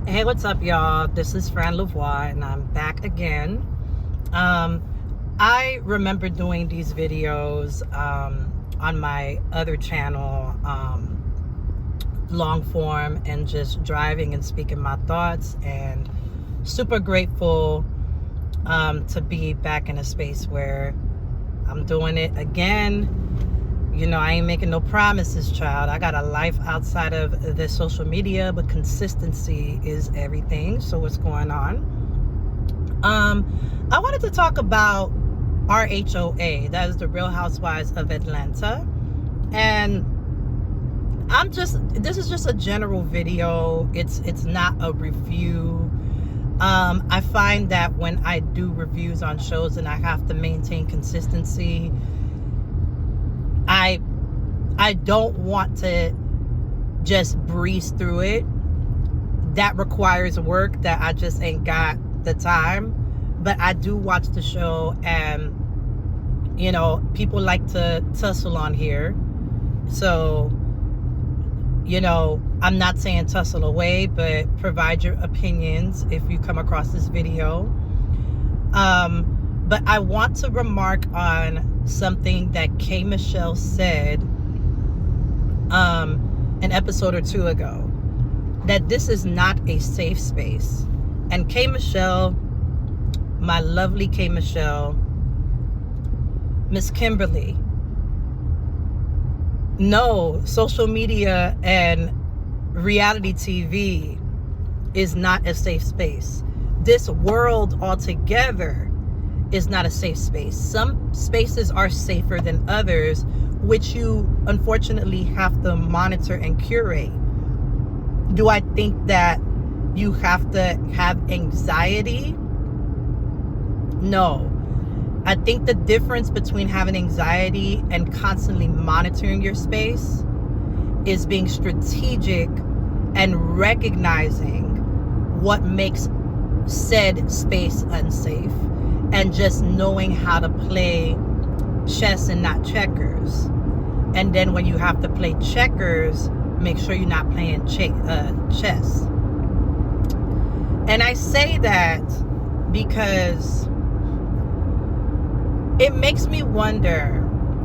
Hey, what's up, y'all? This is Fran Lavoie, and I'm back again. I remember doing these videos on my other channel, long form, and just driving and speaking my thoughts, and super grateful to be back in a space where I'm doing it again. You know, I ain't making no promises, child. I got a life outside of the social media, but consistency is everything. So what's going on? I wanted to talk about RHOA. That is the Real Housewives of Atlanta. And this is just a general video. It's not a review. I find that when I do reviews on shows and I have to maintain consistency, I don't want to just breeze through it. That requires work that I just ain't got the time. But I do watch the show, and you know, people like to tussle on here. So, you know, I'm not saying tussle away, but provide your opinions if you come across this video. But I want to remark on something that K. Michelle said an episode or two ago, that this is not a safe space. And K. Michelle, my lovely K. Michelle, Miss Kimberly, no, social media and reality TV is not a safe space. This world altogether is not a safe space. Some spaces are safer than others, which you unfortunately have to monitor and curate. Do I think that you have to have anxiety? No. I think the difference between having anxiety and constantly monitoring your space is being strategic and recognizing what makes said space unsafe, and just knowing how to play chess and not checkers. And then when you have to play checkers, make sure you're not playing chess. And I say that because it makes me wonder.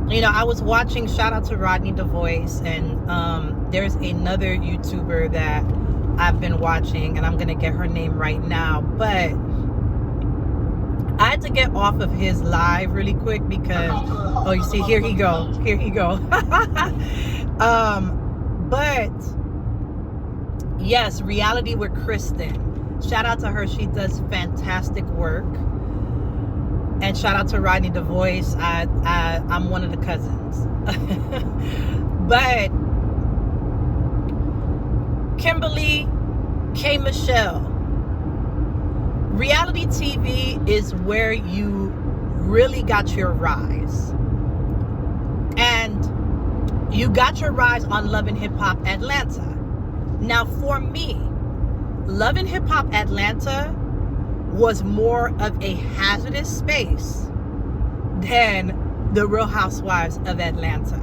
You know, I was watching, shout out to Rodney DeVoice, and there's another YouTuber that I've been watching, and I'm gonna get her name right now, but I had to get off of his live really quick because, oh, you see, here he go. But yes, Reality with Kristen. Shout out to her. She does fantastic work. And shout out to Rodney DeVoice. I'm one of the cousins. But Kimberly, K. Michelle, reality TV is where you really got your rise. And you got your rise on Love and Hip Hop Atlanta. Now, for me, Love and Hip Hop Atlanta was more of a hazardous space than the Real Housewives of Atlanta.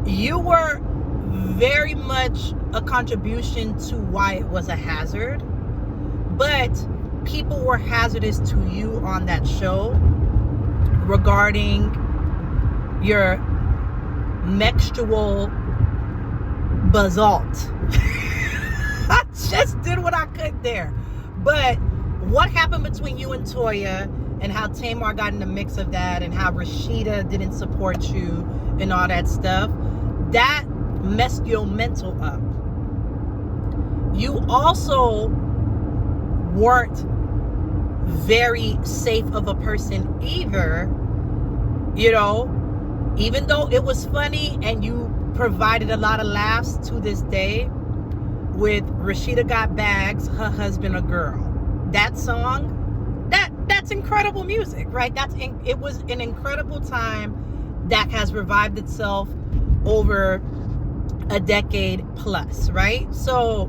You were very much a contribution to why it was a hazard, but people were hazardous to you on that show regarding your menstrual basalt. I just did what I could there. But what happened between you and Toya, and how Tamar got in the mix of that, and how Rashida didn't support you and all that stuff, that messed your mental up. You also weren't very safe of a person either. You know, even though it was funny and you provided a lot of laughs to this day with Rashida Got Bags, Her Husband a Girl. That song, that's incredible music, right? It was an incredible time that has revived itself over a decade plus, right? So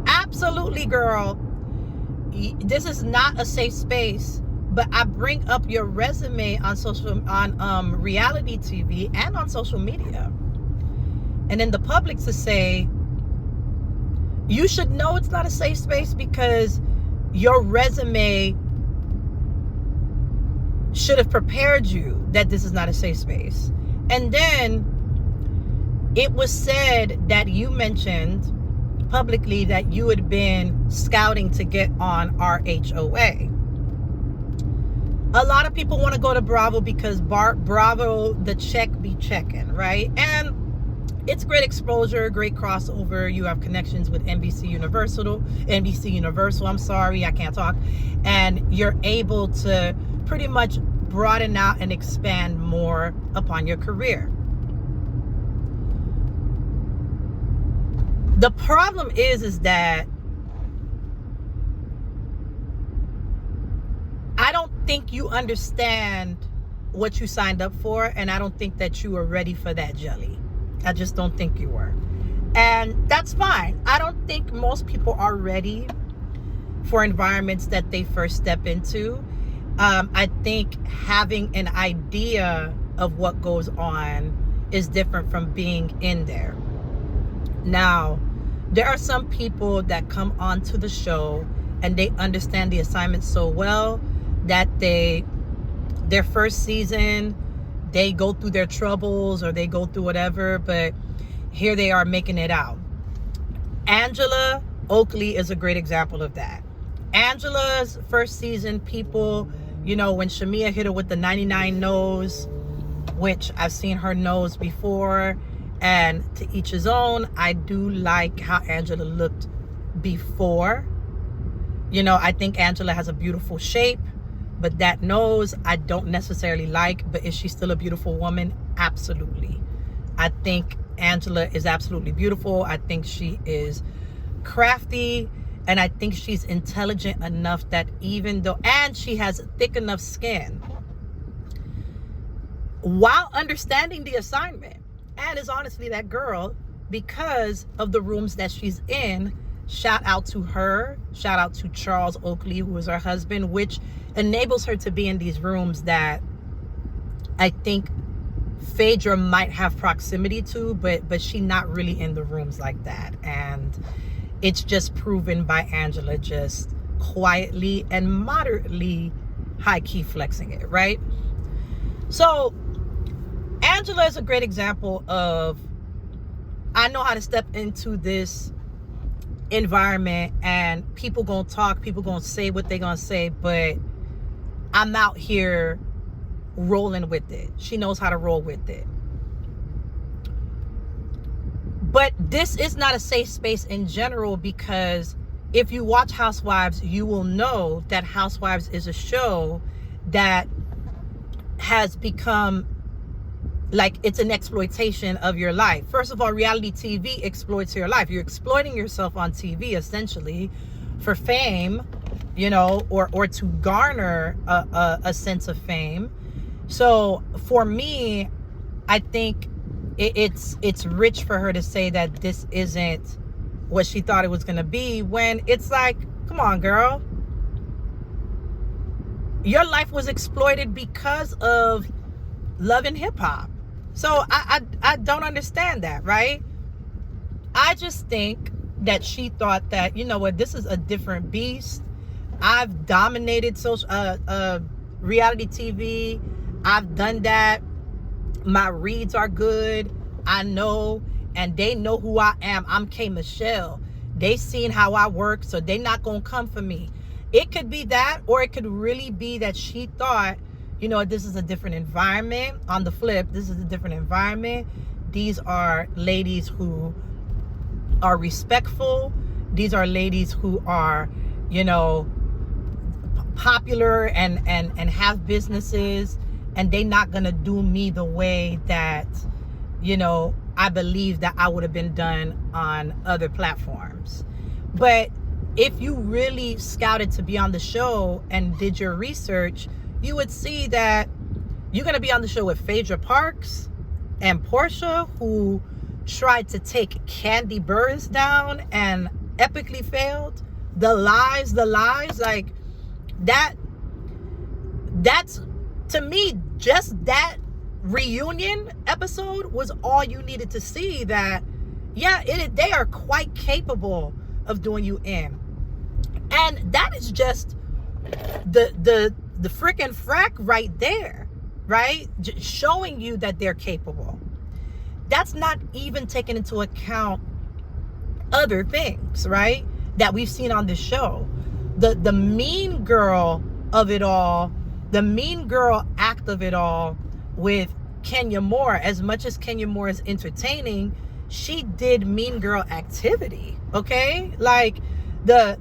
absolutely, girl, this is not a safe space. But I bring up your resume on reality TV and on social media, and in the public to say, you should know it's not a safe space because your resume should have prepared you that this is not a safe space. And then it was said that you mentioned publicly that you had been scouting to get on our HOA. A lot of people want to go to Bravo because Bravo, the check be checking, right? And it's great exposure, great crossover. You have connections with NBC Universal, I'm sorry, I can't talk. And you're able to pretty much broaden out and expand more upon your career. The problem is that I don't think you understand what you signed up for, and I don't think that you are ready for that jelly. I just don't think you were. And that's fine. I don't think most people are ready for environments that they first step into. I think having an idea of what goes on is different from being in there. Now, there are some people that come onto the show and they understand the assignment so well that their first season, they go through their troubles or they go through whatever, but here they are making it out. Angela Oakley is a great example of that. Angela's first season, people, when Shamia hit her with the 99 nose, which I've seen her nose before, and to each his own. I do like how Angela looked before. I think Angela has a beautiful shape, but that nose I don't necessarily like. But is she still a beautiful woman? Absolutely. I think Angela is absolutely beautiful. I think she is crafty, and I think she's intelligent enough that and she has thick enough skin while understanding the assignment. And is honestly that girl because of the rooms that she's in. Shout out to her. Shout out to Charles Oakley, who is her husband, which enables her to be in these rooms that I think Phaedra might have proximity to, but she not really in the rooms like that. And it's just proven by Angela just quietly and moderately high-key flexing it, right? So Angela is a great example of, I know how to step into this environment and people gonna talk, people gonna say what they gonna say, but I'm out here rolling with it. She knows how to roll with it. But this is not a safe space in general, because if you watch Housewives, you will know that Housewives is a show that has become like it's an exploitation of your life. First of all, reality TV exploits your life. You're exploiting yourself on TV essentially for fame, or to garner a sense of fame. So for me, I think it's rich for her to say that this isn't what she thought it was going to be, when it's like, come on, girl. Your life was exploited because of Love and Hip Hop. So I don't understand that, right? I just think that she thought that, this is a different beast. I've dominated reality TV. I've done that. My reads are good. I know, and they know who I am. I'm K. Michelle. They seen how I work, so they not gonna come for me. It could be that, or it could really be that she thought, this is a different environment. On the flip, this is a different environment. These are ladies who are respectful. These are ladies who are, popular and have businesses, and they not gonna do me the way that, I believe that I would have been done on other platforms. But if you really scouted to be on the show and did your research, you would see that you're going to be on the show with Phaedra Parks and Portia, who tried to take Kandi Burruss down and epically failed. The lies, like that's, to me, just that reunion episode was all you needed to see, that, yeah, they are quite capable of doing you in. And that is just the freaking frack right there, right? Showing you that they're capable. That's not even taking into account other things, right? That we've seen on this show. The mean girl of it all, the mean girl act of it all with Kenya Moore. As much as Kenya Moore is entertaining, she did mean girl activity, okay? Like the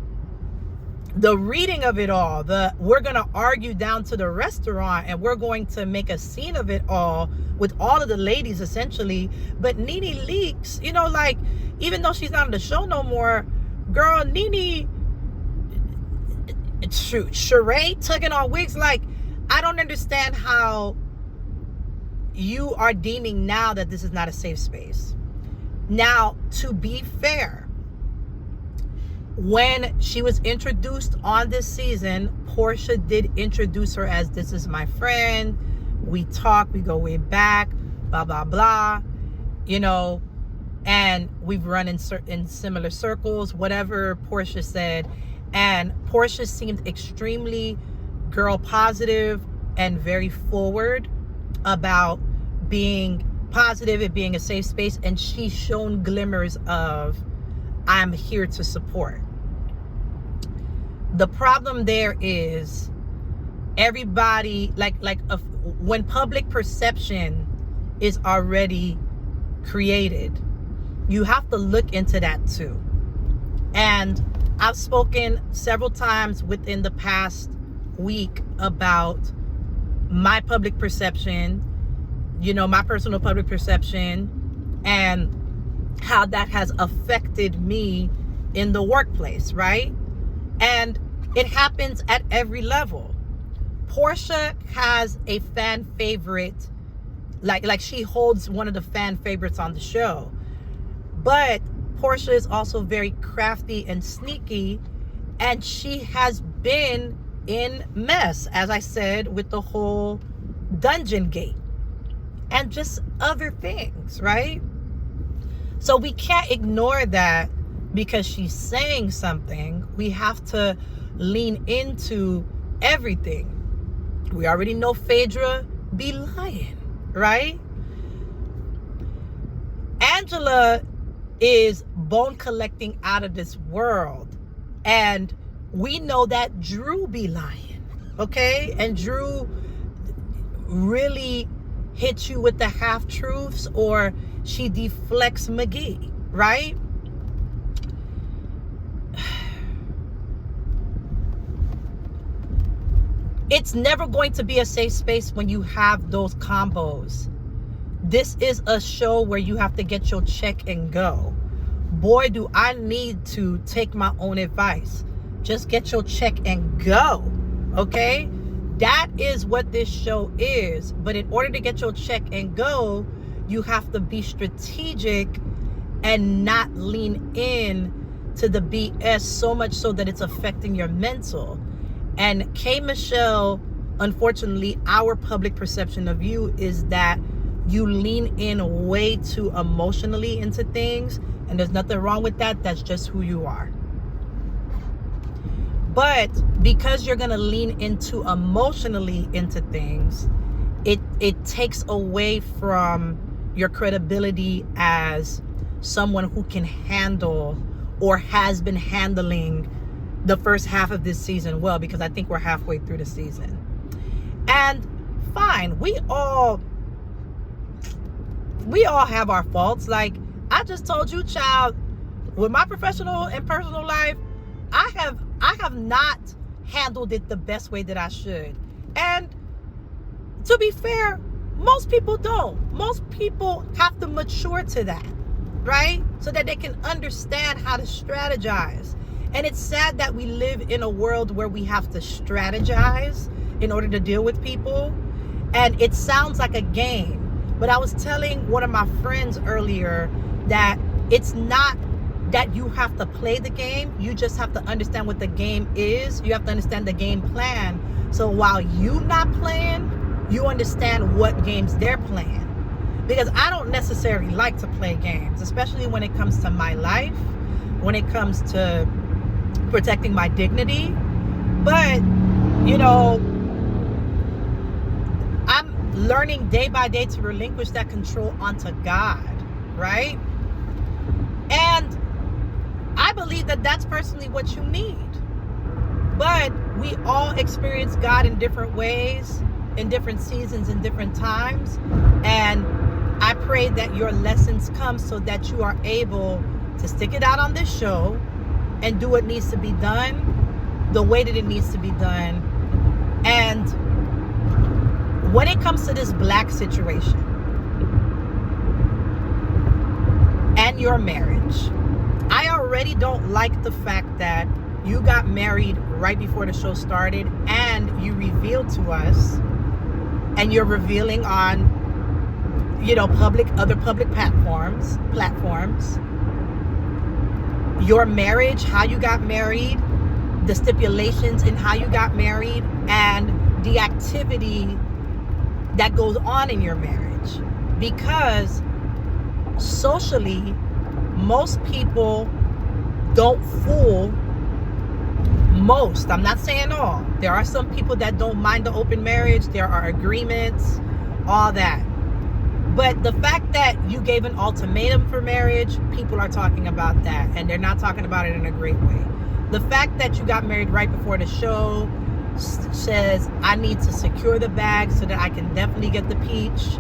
reading of it all, we're gonna argue down to the restaurant and we're going to make a scene of it all with all of the ladies essentially. But Nene Leakes, you know, like, even though she's not on the show no more, girl, Nene, Sheree tugging on wigs. Like, I don't understand how you are deeming now that this is not a safe space. Now, to be fair, when she was introduced on this season, Portia did introduce her as, this is my friend, we talk, we go way back, blah blah blah, you know, and we've run in similar circles, whatever Portia said. And Portia seemed extremely girl positive and very forward about being positive and being a safe space, and she's shown glimmers of, I'm here to support. The problem there is everybody, when public perception is already created, you have to look into that too. And I've spoken several times within the past week about my public perception, you know, my personal public perception, and how that has affected me in the workplace, right? And it happens at every level. Portia has a fan favorite, like she holds one of the fan favorites on the show. But Portia is also very crafty and sneaky, and she has been in mess, as I said, with the whole Dungeon Gate and just other things, right? So we can't ignore that because she's saying something. We have to lean into everything. We already know Phaedra be lying, right? Angela is bone collecting out of this world, and we know that Drew be lying, okay? And Drew really hits you with the half-truths, or she deflects McGee, right? It's never going to be a safe space when you have those combos. This is a show where you have to get your check and go. Boy, do I need to take my own advice. Just get your check and go, okay? That is what this show is. But in order to get your check and go, you have to be strategic and not lean in to the BS so much so that it's affecting your mental. And K. Michelle, unfortunately, our public perception of you is that you lean in way too emotionally into things, and there's nothing wrong with that. That's just who you are. But because you're gonna lean into emotionally into things, it takes away from your credibility as someone who can handle or has been handling the first half of this season well, because I think we're halfway through the season. And fine, we all have our faults. Like I just told you, child, with my professional and personal life, I have not handled it the best way that I should. And to be fair, most people don't. Most people have to mature to that, right? So that they can understand how to strategize. And it's sad that we live in a world where we have to strategize in order to deal with people. And it sounds like a game. But I was telling one of my friends earlier that it's not that you have to play the game. You just have to understand what the game is. You have to understand the game plan. So while you not playing, you understand what games they're playing. Because I don't necessarily like to play games, especially when it comes to my life. when it comes to protecting my dignity. But, you know, I'm learning day by day to relinquish that control onto God, right? And I believe that that's personally what you need. But we all experience God in different ways, in different seasons, in different times. And I pray that your lessons come so that you are able to stick it out on this show and do what needs to be done the way that it needs to be done. And when it comes to this Black situation and your marriage, I already don't like the fact that you got married right before the show started, and you revealed to us, and you're revealing on, you know, other public platforms, your marriage, how you got married, the stipulations in how you got married, and the activity that goes on in your marriage. Because socially, most people don't fool most. I'm not saying all. There are some people that don't mind the open marriage. There are agreements, all that. But the fact that you gave an ultimatum for marriage, people are talking about that, and they're not talking about it in a great way. The fact that you got married right before the show says, I need to secure the bag so that I can definitely get the peach.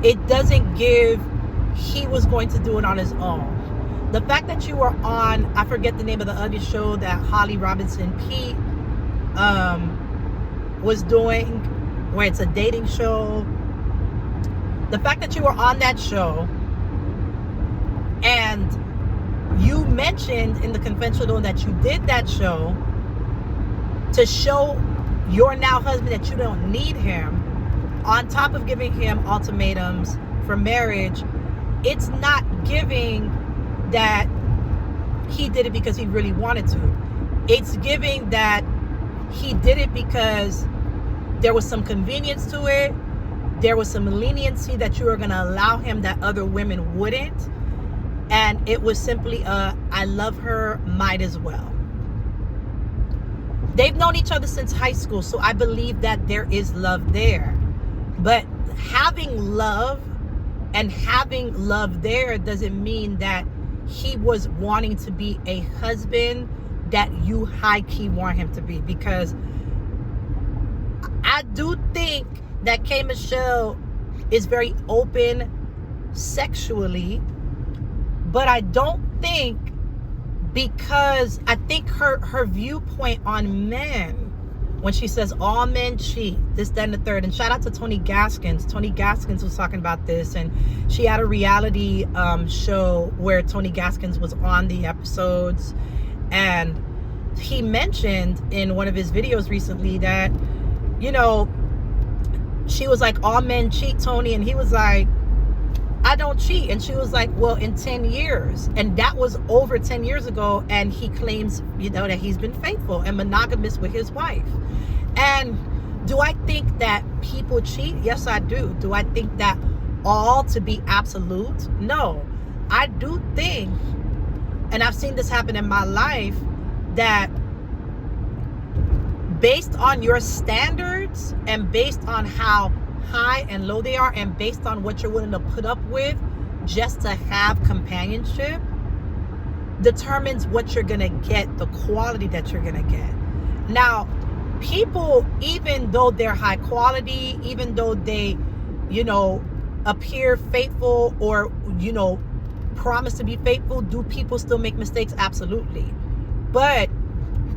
It doesn't give he was going to do it on his own. The fact that you were on, I forget the name of the other show that Holly Robinson Peete was doing, where it's a dating show. The fact that you were on that show and you mentioned in the confessional that you did that show to show your now husband that you don't need him, on top of giving him ultimatums for marriage, it's not giving that he did it because he really wanted to. It's giving that he did it because there was some convenience to it. There was some leniency that you were going to allow him that other women wouldn't. And it was simply I love her, might as well. They've known each other since high school, so I believe that there is love there. But having love there doesn't mean that he was wanting to be a husband that you high-key want him to be. Because I do think that K. Michelle is very open sexually, but I don't think, because I think her viewpoint on men, when she says all men cheat, this, that, and the third, and shout out to Tony Gaskins. Tony Gaskins was talking about this, and she had a reality show where Tony Gaskins was on the episodes, and he mentioned in one of his videos recently that, you know, she was like, all men cheat, Tony, and he was like, I don't cheat. And she was like, well, in 10 years. And that was over 10 years ago. And he claims, you know, that he's been faithful and monogamous with his wife. And do I think that people cheat? Yes, I do. Do I think that all to be absolute? No. I do think, and I've seen this happen in my life, that based on your standards and based on how high and low they are, and based on what you're willing to put up with just to have companionship, determines what you're gonna get, the quality that you're gonna get. Now, people, even though they're high quality, even though they, you know, appear faithful or, you know, promise to be faithful, do people still make mistakes? Absolutely. But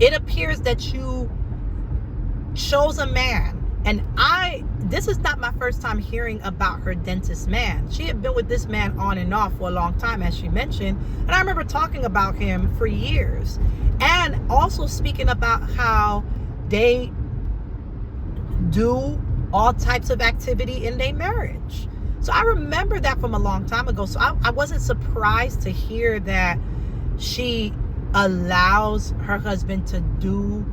it appears that you chose a man, and this is not my first time hearing about her dentist man. She had been with this man on and off for a long time, as she mentioned, and I remember talking about him for years, and also speaking about how they do all types of activity in their marriage. So I remember that from a long time ago. So I wasn't surprised to hear that she allows her husband to do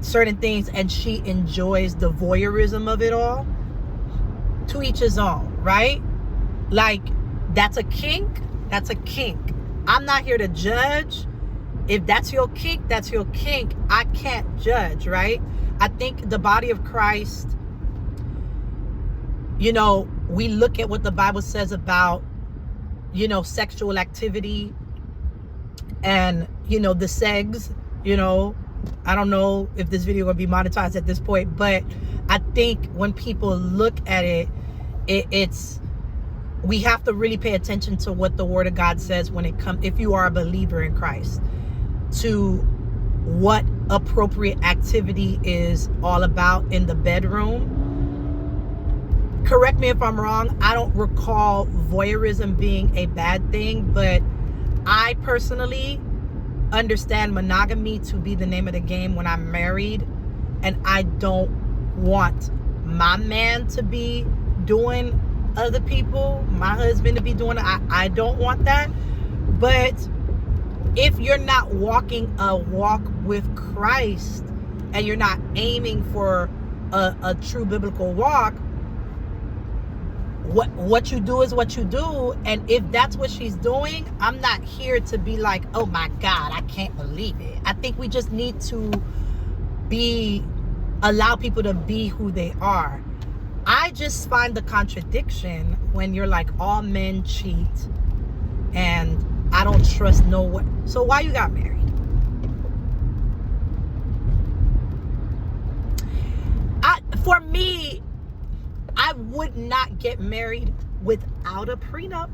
certain things and she enjoys the voyeurism of it all. To each his own, right? Like, that's a kink. I'm not here to judge. If that's your kink, that's your kink. I can't judge, right? I think the body of Christ, you know, we look at what the Bible says about, you know, sexual activity and, you know, the segs, you know. I don't know if this video will be monetized at this point, but I think when people look at it, it's we have to really pay attention to what the Word of God says when it comes, if you are a believer in Christ, to what appropriate activity is all about in the bedroom. Correct me if I'm wrong. I don't recall voyeurism being a bad thing, but I personally understand monogamy to be the name of the game when I'm married, and I don't want my man to be doing other people, my husband to be doing it. I don't want that. But if you're not walking a walk with Christ and you're not aiming for a true biblical walk, what you do is what you do. And if that's what she's doing, I'm not here to be like, oh my God, I can't believe it. I think we just need to allow people to be who they are. I just find the contradiction when you're like, all men cheat and I don't trust no one. So why you got married? For me, I would not get married without a prenup.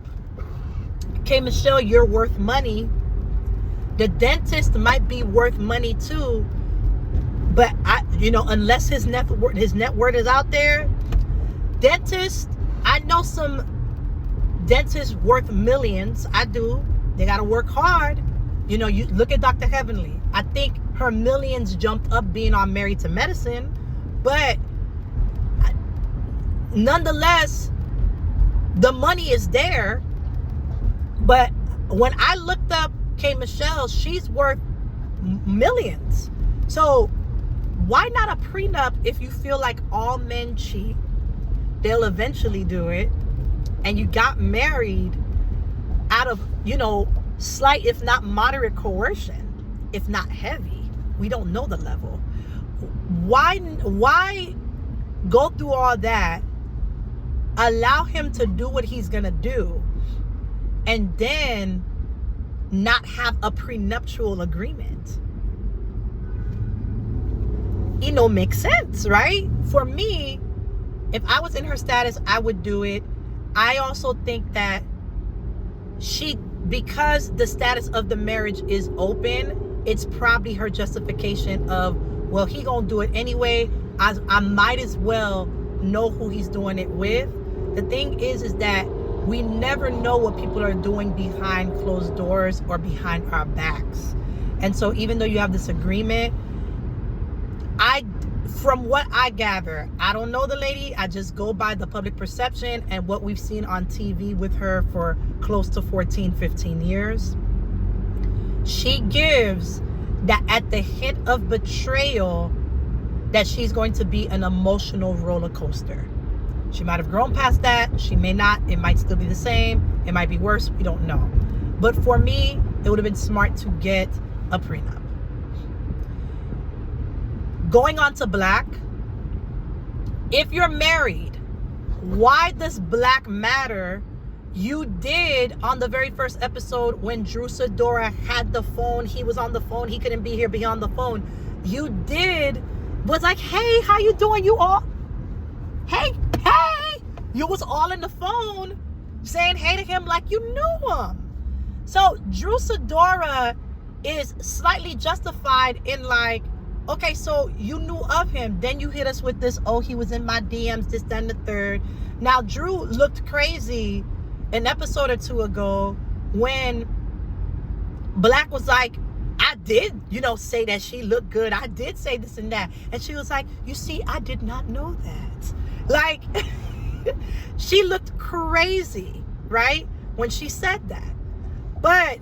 Okay, Michelle, you're worth money. The dentist might be worth money too, but unless his net worth is out there. Dentist, I know some dentists worth millions. I do. They got to work hard. You look at Dr. Heavenly. I think her millions jumped up being on Married to Medicine, but nonetheless, the money is there. But when I looked up K. Michelle, she's worth millions. So why not a prenup if you feel like all men cheat? They'll eventually do it. And you got married out of, slight, if not moderate coercion, if not heavy. We don't know the level. Why go through all that, allow him to do what he's going to do, and then not have a prenuptial agreement? Makes sense, right? For me, if I was in her status, I would do it. I also think that because the status of the marriage is open, it's probably her justification of, well, he gonna do it anyway. I might as well know who he's doing it with. The thing is that we never know what people are doing behind closed doors or behind our backs. And so even though you have this agreement, from what I gather, I don't know the lady. I just go by the public perception and what we've seen on TV with her for close to 14, 15 years. She gives that at the hint of betrayal, that she's going to be an emotional roller coaster. She might have grown past that. She may not. It might still be the same. It might be worse. We don't know. But for me, it would have been smart to get a prenup. Going on to Black. If you're married, why does Black matter? You did on the very first episode when Drew Sidora had the phone. He was on the phone. He couldn't be here beyond the phone. You was like, hey, how you doing? You all, hey. You was all in the phone saying hey to him like you knew him. So Drew Sidora is slightly justified in like, okay, so you knew of him. Then you hit us with this, oh, he was in my DMs, this, that, and the third. Now, Drew looked crazy an episode or two ago when Black was like, I did, say that she looked good. I did say this and that. And she was like, you see, I did not know that. Like, she looked crazy, right? When she said that. But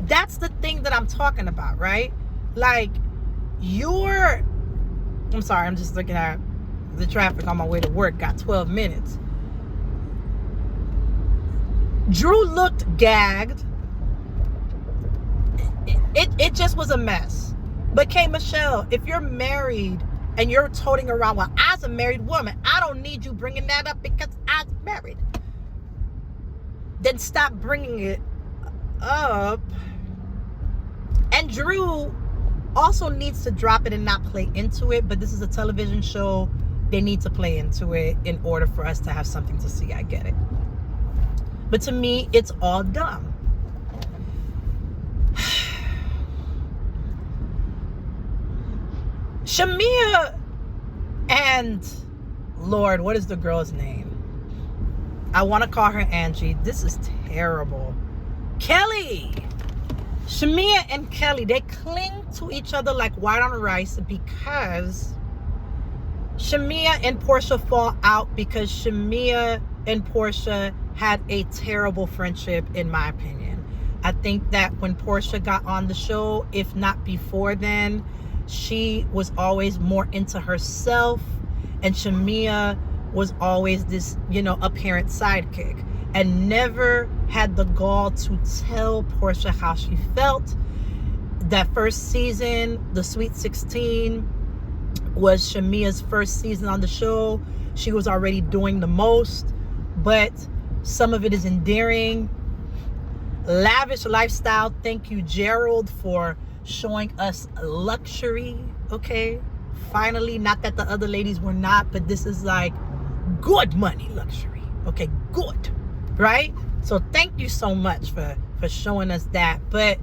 that's the thing that I'm talking about, right? Like, I'm sorry, I'm just looking at the traffic on my way to work. Got 12 minutes. Drew looked gagged. It just was a mess. But K Michelle, if you're married and you're toting around, well, as a married woman, I don't need you bringing that up because I'm married. Then stop bringing it up. And Drew also needs to drop it and not play into it. But this is a television show. They need to play into it in order for us to have something to see. I get it. But to me, it's all dumb. Shamea and Lord, what is the girl's name? I want to call her Angie. This is terrible. Kelly. Shamea and Kelly, they cling to each other like white on rice because Shamea and Portia fall out because Shamea and Portia had a terrible friendship, in my opinion. I think that when Portia got on the show, if not before then, she was always more into herself, and Shamea was always this, apparent sidekick, and never had the gall to tell Portia how she felt. That first season, the Sweet 16, was Shamea's first season on the show. She was already doing the most, but some of it is endearing. Lavish lifestyle. Thank you, Gerald, for showing us luxury. Okay, finally, not that the other ladies were not, but this is like good money luxury. Okay, good, right? So thank you so much for showing us that. But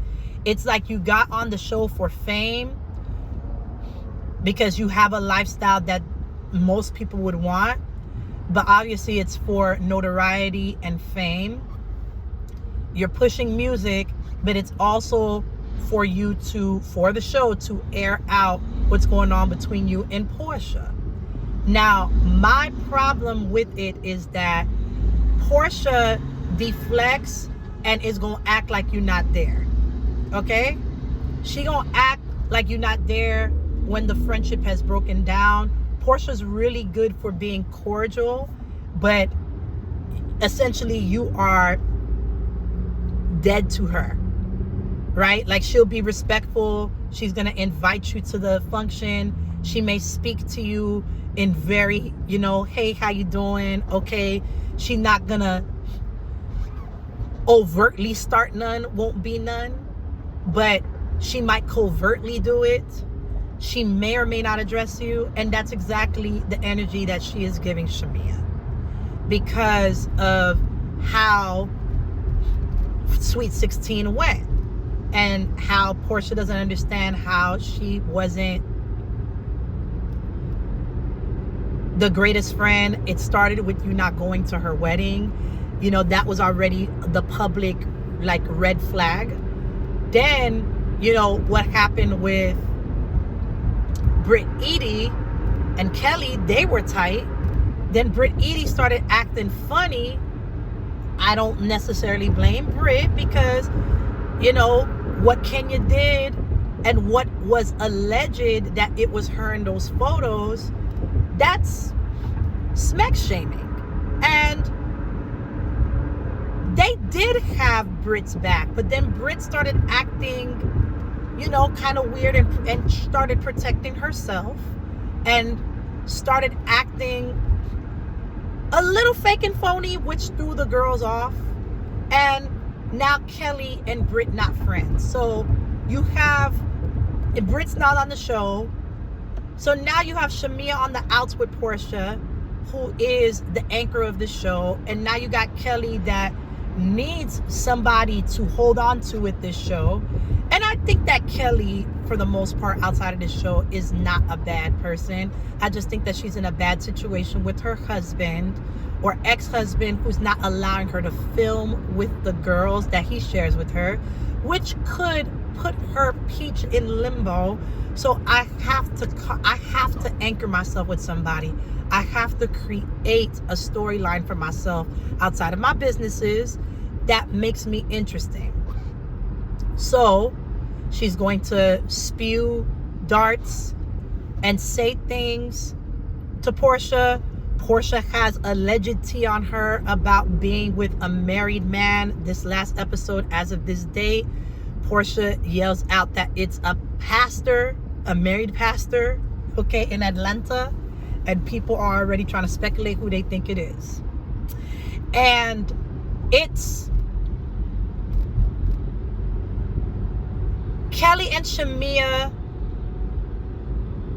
it's like you got on the show for fame because you have a lifestyle that most people would want, but obviously it's for notoriety and fame. You're pushing music, but it's also for the show to air out what's going on between you and Portia. Now, my problem with it is that Portia deflects and is gonna act like you're not there. Okay? She gonna act like you're not there when the friendship has broken down. Portia's really good for being cordial, but essentially you are dead to her. Right? Like, she'll be respectful. She's going to invite you to the function. She may speak to you in very, hey, how you doing? Okay. She's not going to overtly start none, won't be none, but she might covertly do it. She may or may not address you. And that's exactly the energy that she is giving Shamea because of how Sweet 16 went. And how Portia doesn't understand how she wasn't the greatest friend. It started with you not going to her wedding. That was already the public, red flag. Then, what happened with Britt Edie and Kelly, they were tight. Then Britt Edie started acting funny. I don't necessarily blame Britt because, what Kenya did and what was alleged that it was her in those photos, that's smack shaming. And they did have Britt's back, but then Britt started acting, kind of weird and started protecting herself and started acting a little fake and phony, which threw the girls off. And now Kelly and Britt not friends. So you have, Britt's not on the show. So now you have Shamea on the outs with Portia, who is the anchor of the show. And now you got Kelly that needs somebody to hold on to with this show. And I think that Kelly, for the most part, outside of this show, is not a bad person. I just think that she's in a bad situation with her husband or ex-husband, who's not allowing her to film with the girls that he shares with her, which could put her peach in limbo. So I have to anchor myself with somebody. I have to create a storyline for myself outside of my businesses that makes me interesting. So she's going to spew darts and say things to Portia. Portia has alleged tea on her about being with a married man this last episode as of this date. Portia yells out that it's a pastor, a married pastor, okay, in Atlanta, and people are already trying to speculate who they think it is. And it's Kelly and Shamea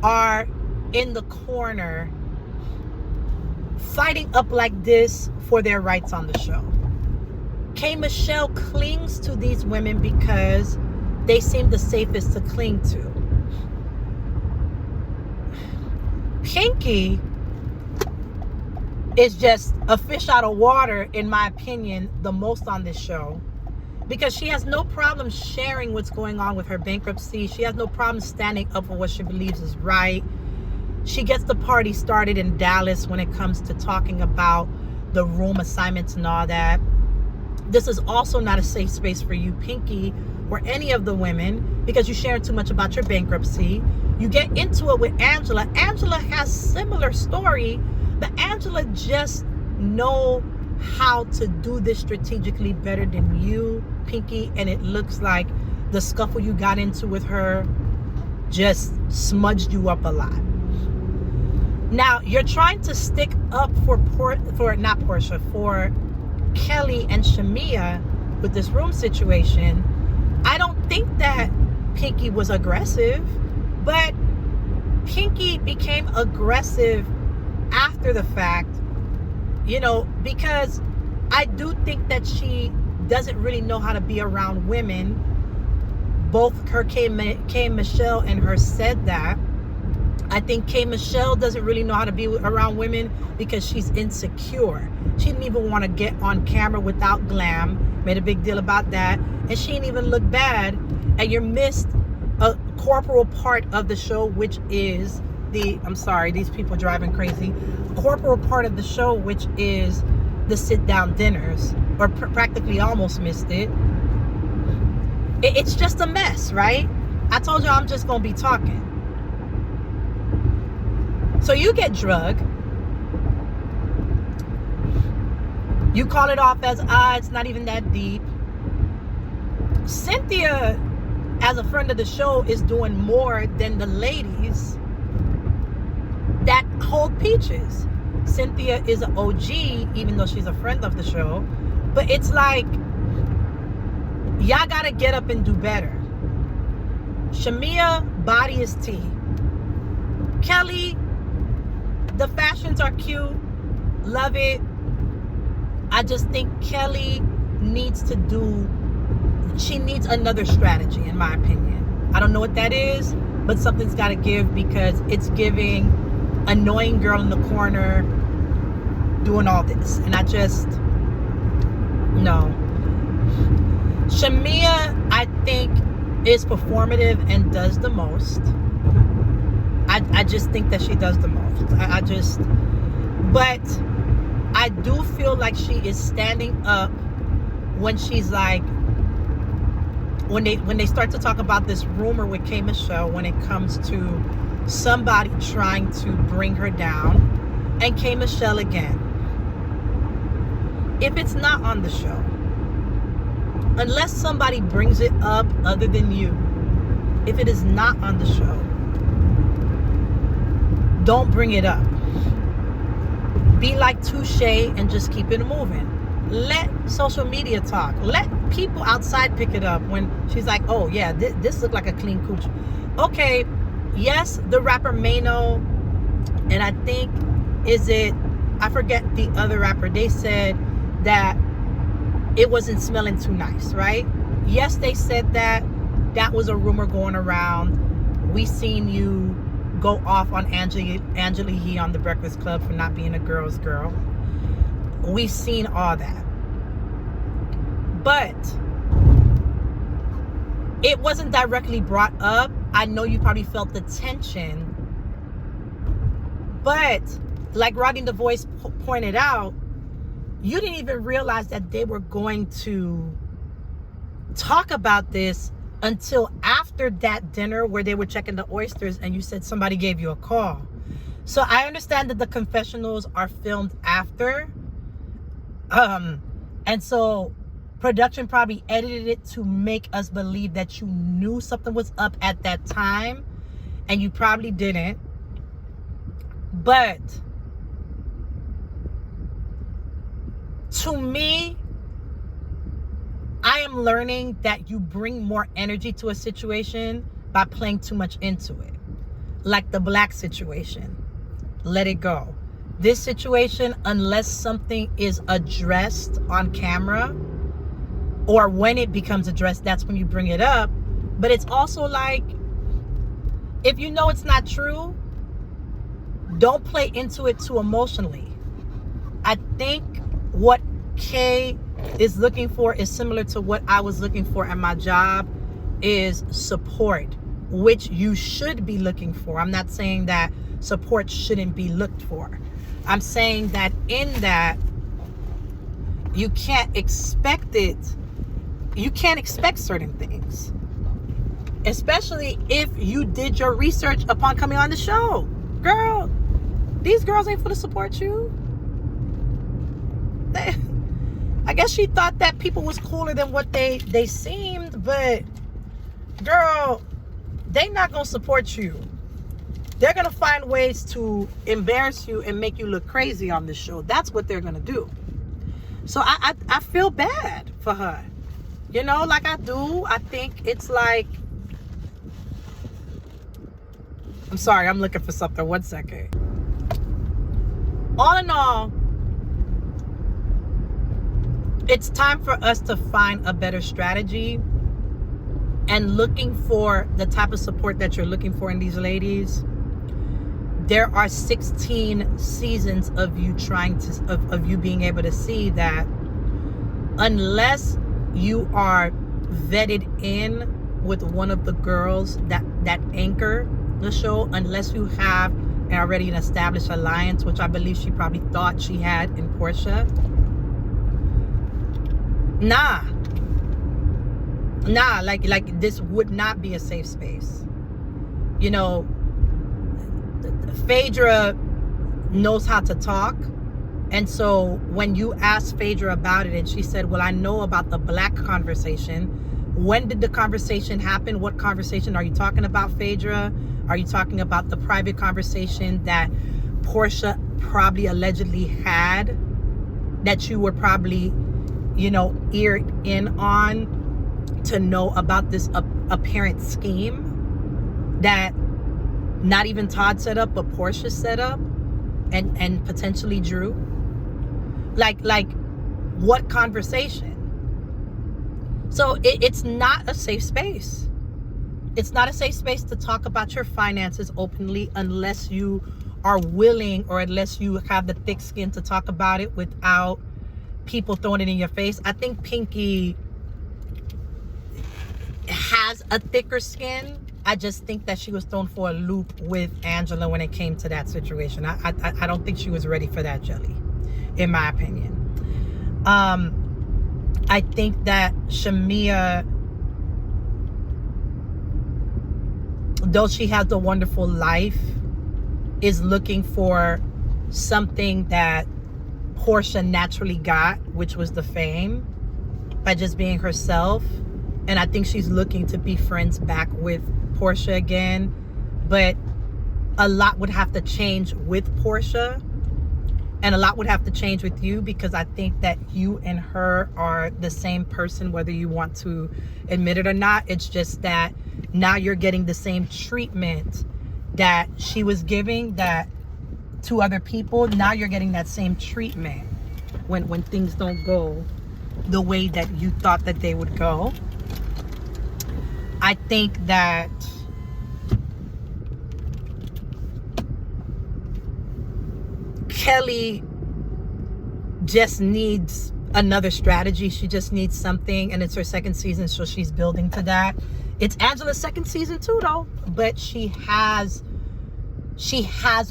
are in the corner fighting up like this for their rights on the show. K. Michelle clings to these women because they seem the safest to cling to. Pinky is just a fish out of water, in my opinion, the most on this show, because she has no problem sharing what's going on with her bankruptcy. She has no problem standing up for what she believes is right. She gets the party started in Dallas when it comes to talking about the room assignments and all that. This is also not a safe space for you, Pinky, or any of the women, because you're sharing too much about your bankruptcy. You get into it with Angela. Angela has similar story, but Angela just know how to do this strategically better than you, Pinky, and it looks like the scuffle you got into with her just smudged you up a lot. Now, you're trying to stick up for Kelly and Shamea with this room situation. I don't think that Pinky was aggressive, but Pinky became aggressive after the fact, you know, because I do think that she doesn't really know how to be around women. Both her K. Michelle and her said that. I think K. Michelle doesn't really know how to be around women because she's insecure. She didn't even want to get on camera without glam. Made a big deal about that. And she didn't even look bad. And you missed a corporal part of the show, which is I'm sorry, these people driving crazy. Corporal part of the show, which is the sit-down dinners, or practically almost missed it. It's just a mess, right? I told you I'm just going to be talking. So you get drugged. You call it off as, it's not even that deep. Cynthia, as a friend of the show, is doing more than the ladies that hold Peaches. Cynthia is an OG, even though she's a friend of the show. But it's like, y'all gotta get up and do better. Shamea, body is tea. Kelly, the fashions are cute. Love it. I just think Kelly needs another strategy, in my opinion. I don't know what that is, but something's got to give, because it's giving annoying girl in the corner doing all this. And I just, no. Shamea, I think, is performative and does the most. I just think that she does the most. But I do feel like she is standing up when she's like, when they start to talk about this rumor with K. Michelle, when it comes to somebody trying to bring her down, and K. Michelle again. If it's not on the show, unless somebody brings it up other than you, if it is not on the show, don't bring it up. Be like Touche and just keep it moving. Let social media talk. Let people outside pick it up when she's like, oh yeah, this looked like a clean cooch. Okay, yes, the rapper Mano, and I think, I forget the other rapper, they said that it wasn't smelling too nice, right? Yes, they said that. That was a rumor going around. We seen you go off on Angela Yee on The Breakfast Club for not being a girl's girl. We've seen all that. But it wasn't directly brought up. I know you probably felt the tension. But like Rodney the Voice pointed out, you didn't even realize that they were going to talk about this until after that dinner where they were checking the oysters and you said somebody gave you a call. So I understand that the confessionals are filmed after. And so Production probably edited it to make us believe that you knew something was up at that time, and you probably didn't. But to me, I am learning that you bring more energy to a situation by playing too much into it. Like the Black situation. Let it go. This situation, unless something is addressed on camera, or when it becomes addressed, that's when you bring it up. But it's also like, if you know it's not true, don't play into it too emotionally. I think what Kay is looking for is similar to what I was looking for at my job, is support, which you should be looking for. I'm not saying that support shouldn't be looked for. I'm saying that in that, you can't expect it. You can't expect certain things, especially if you did your research upon coming on the show. Girl, these girls ain't for to support you. I guess she thought that people was cooler than what they seemed, but girl, they not gonna support you. They're gonna find ways to embarrass you and make you look crazy on this show. That's what they're gonna do. So I feel bad for her. You know, like I do. I think it's like, I'm sorry, I'm looking for something. 1 second. All in all, it's time for us to find a better strategy, and looking for the type of support that you're looking for in these ladies. There are 16 seasons of you trying to, of you being able to see that unless you are vetted in with one of the girls that anchor the show, unless you have already an established alliance, which I believe she probably thought she had in Portia. Nah, like this would not be a safe space. You know, Phaedra knows how to talk. And so when you asked Phaedra about it, and she said, well, I know about the Black conversation. When did the conversation happen? What conversation are you talking about, Phaedra? Are you talking about the private conversation that Portia probably allegedly had, that you were probably, you know, eared in on to know about this apparent scheme that not even Todd set up, but Portia set up and potentially Drew? Like what conversation? So it's not a safe space. It's not a safe space to talk about your finances openly unless you are willing, or unless you have the thick skin to talk about it without people throwing it in your face. I think Pinky has a thicker skin. I just think that she was thrown for a loop with Angela when it came to that situation. I don't think she was ready for that jelly, in my opinion. I think that Shamea, though she has a wonderful life, is looking for something that Portia naturally got, which was the fame, by just being herself. And I think she's looking to be friends back with Portia again. But a lot would have to change with Portia, and a lot would have to change with you, because I think that you and her are the same person, whether you want to admit it or not. It's just that now you're getting the same treatment that she was giving that to other people. Now you're getting that same treatment when things don't go the way that you thought that they would go. I think that Kelly just needs another strategy. She just needs something, and it's her second season, so she's building to that. It's Angela's second season too, though, but she has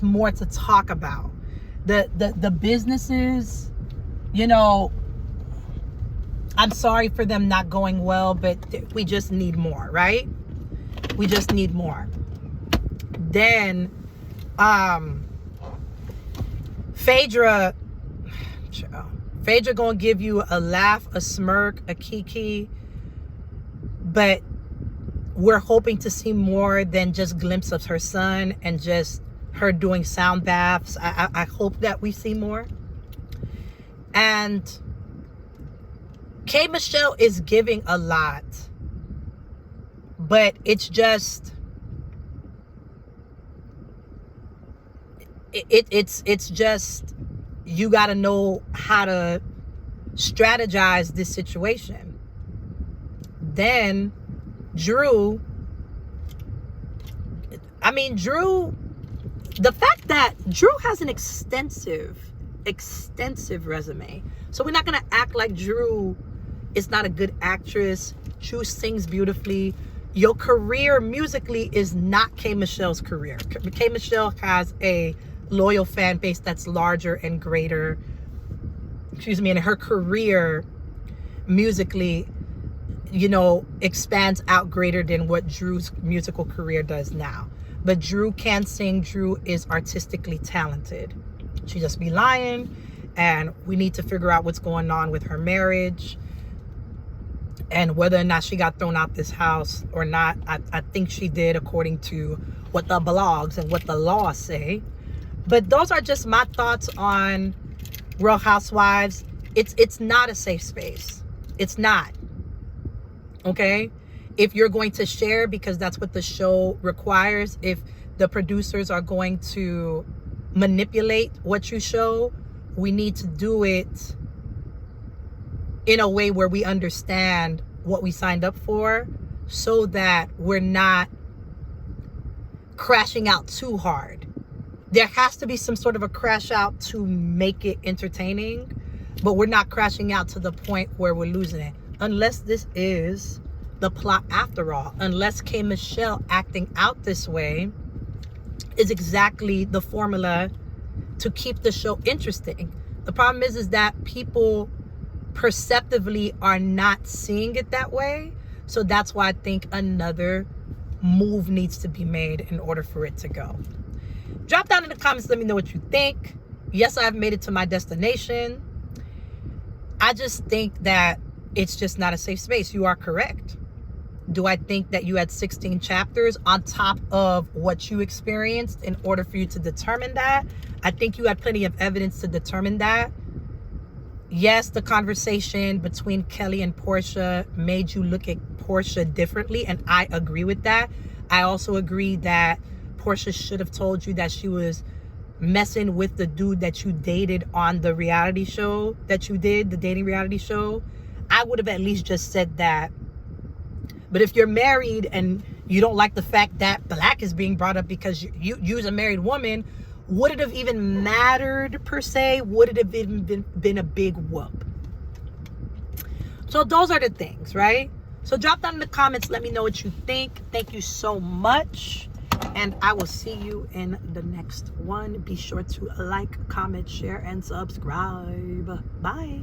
more to talk about. The businesses, you know, I'm sorry for them not going well, but we just need more, right? We just need more. Then Phaedra Phaedra gonna give you a laugh, a smirk, a kiki, but we're hoping to see more than just glimpses of her son and just her doing sound baths. I hope that we see more. And K. Michelle is giving a lot, but it's just, it's just, you got to know how to strategize this situation. Then Drew, the fact that Drew has an extensive resume. So we're not going to act like Drew is not a good actress. Drew sings beautifully. Your career musically is not K. Michelle's career. K. Michelle has a loyal fan base that's larger and greater. And her career musically, expands out greater than what Drew's musical career does now. But Drew can sing. Drew is artistically talented. She just be lying, and we need to figure out what's going on with her marriage and whether or not she got thrown out this house or not. I think she did, according to what the blogs and what the laws say. But those are just my thoughts on Real Housewives. It's not a safe space. It's not. Okay? If you're going to share, because that's what the show requires, if the producers are going to manipulate what you show, we need to do it in a way where we understand what we signed up for, so that we're not crashing out too hard. There has to be some sort of a crash out to make it entertaining, but we're not crashing out to the point where we're losing it. Unless this is the plot after all. Unless K. Michelle acting out this way is exactly the formula to keep the show interesting. The problem is that people perceptively are not seeing it that way. So that's why I think another move needs to be made in order for it to go. Drop down in the comments. Let me know what you think. Yes, I've made it to my destination. I just think that it's just not a safe space. You are correct. Do I think that you had 16 chapters on top of what you experienced in order for you to determine that? I think you had plenty of evidence to determine that. Yes, the conversation between Kelly and Portia made you look at Portia differently, and I agree with that. I also agree that Portia should have told you that she was messing with the dude that you dated on the reality show that you did, the dating reality show. I would have at least just said that. But if you're married and you don't like the fact that black is being brought up because you're a married woman, would it have even mattered per se? Would it have even been a big whoop? So those are the things, right? So drop down in the comments. Let me know what you think. Thank you so much. And I will see you in the next one. Be sure to like, comment, share, and subscribe. Bye.